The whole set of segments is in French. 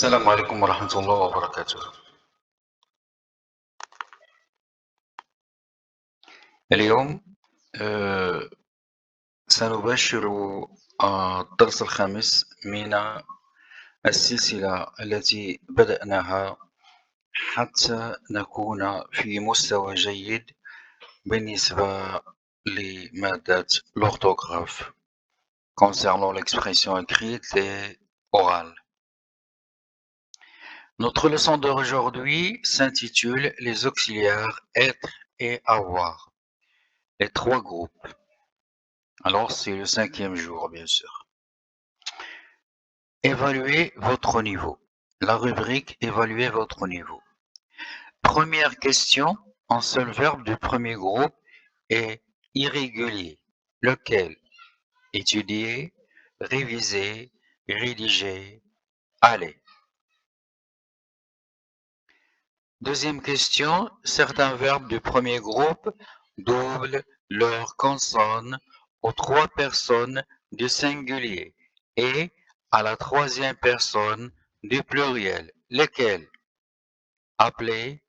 السلام عليكم ورحمة الله وبركاته. اليوم سنباشر الدرس الخامس من السلسلة التي بدأناها حتى نكون في مستوى جيد بالنسبة لمادة l'orthographe concernant l'expression écrite et orale. Notre leçon d'aujourd'hui s'intitule les auxiliaires être et avoir. Les trois groupes. Alors, c'est le 5e jour, bien sûr. Évaluez votre niveau. La rubrique Évaluez votre niveau. Première question, un seul verbe du premier groupe est irrégulier. Lequel? Étudier, réviser, rédiger, aller. Deuxième question, certains verbes du premier groupe doublent leur consonne aux trois personnes du singulier et à la troisième personne du pluriel. Lesquels? Appeler,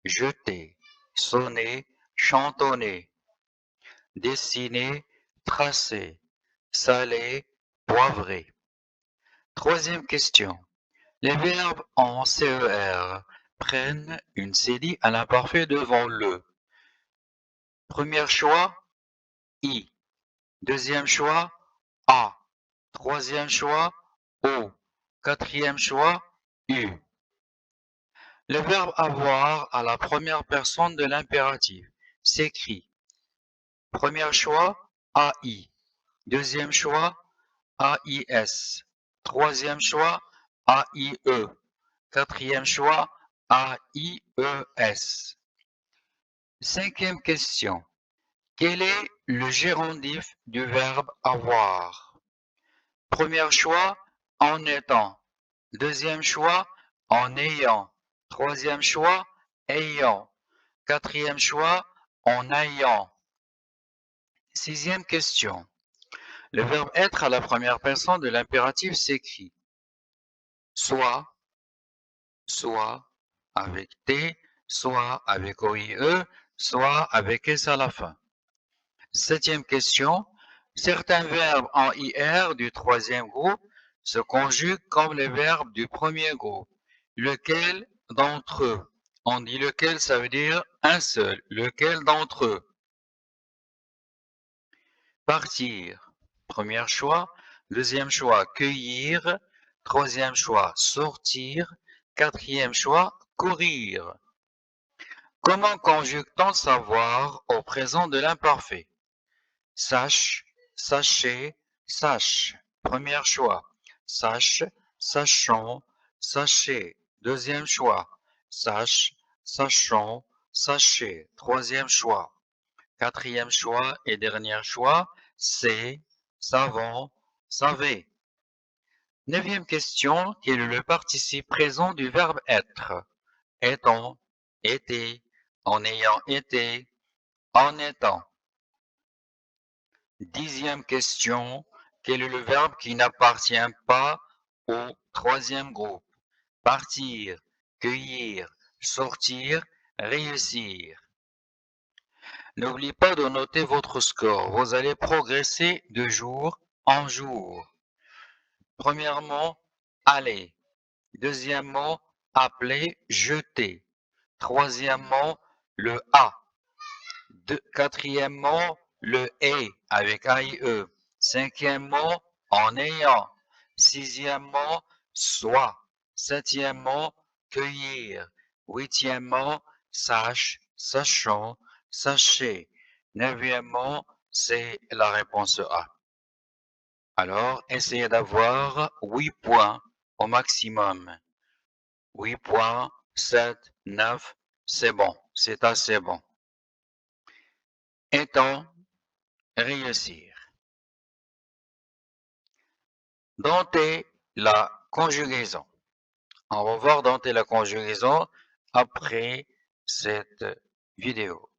jeter, sonner, chantonner, dessiner, tracer, saler, poivrer. Troisième question. Les verbes en CER prennent une cédille à l'imparfait devant le. Premier choix, I. Deuxième choix, A. Troisième choix, O. Quatrième choix, U. Le verbe avoir à la première personne de l'impératif s'écrit. Premier choix, AI. Deuxième choix, AIS. Troisième choix, AIE. Quatrième choix, AIES. Cinquième question. Quel est le gérondif du verbe avoir? Premier choix, en étant. Deuxième choix, en ayant. Troisième choix, ayant. Quatrième choix, en ayant. Sixième question. Le verbe être à la première personne de l'impératif s'écrit soit, soit avec T, soit avec OIE, soit avec S à la fin. Septième question. Certains verbes en IR du troisième groupe se conjuguent comme les verbes du premier groupe. Lequel d'entre eux? On dit lequel, ça veut dire un seul. Lequel d'entre eux? Partir. Premier choix. Deuxième choix, cueillir. Troisième choix, sortir. Quatrième choix, courir. Comment conjugue-t-on savoir au présent de l'imparfait? Sache, sachez, sache. Premier choix. Sache, sachons, sachez. Deuxième choix. Sache, sachons, sachez. Troisième choix. Quatrième choix et dernier choix. C'est, savons, savez. Neuvième question. Quel est le participe présent du verbe être? Étant, été, en ayant été, en étant. Dixième question. Quel est le verbe qui n'appartient pas au troisième groupe? Partir, cueillir, sortir, réussir. N'oubliez pas de noter votre score. Vous allez progresser de jour en jour. Premièrement, aller. Deuxièmement, appeler, jeter. Troisièmement, le A. Quatrièmement, le et avec AIE. Cinquièmement, en ayant. Sixièmement, soit. Septièmement, cueillir. Huitièmement, sache, sachons, sachez. Neuvièmement, c'est la réponse A. Alors, essayez d'avoir 8 points au maximum. 8 points, 7, 9, c'est bon, c'est assez bon. Étant, réussir. Dompter la conjugaison. On va voir dompter la conjugaison après cette vidéo.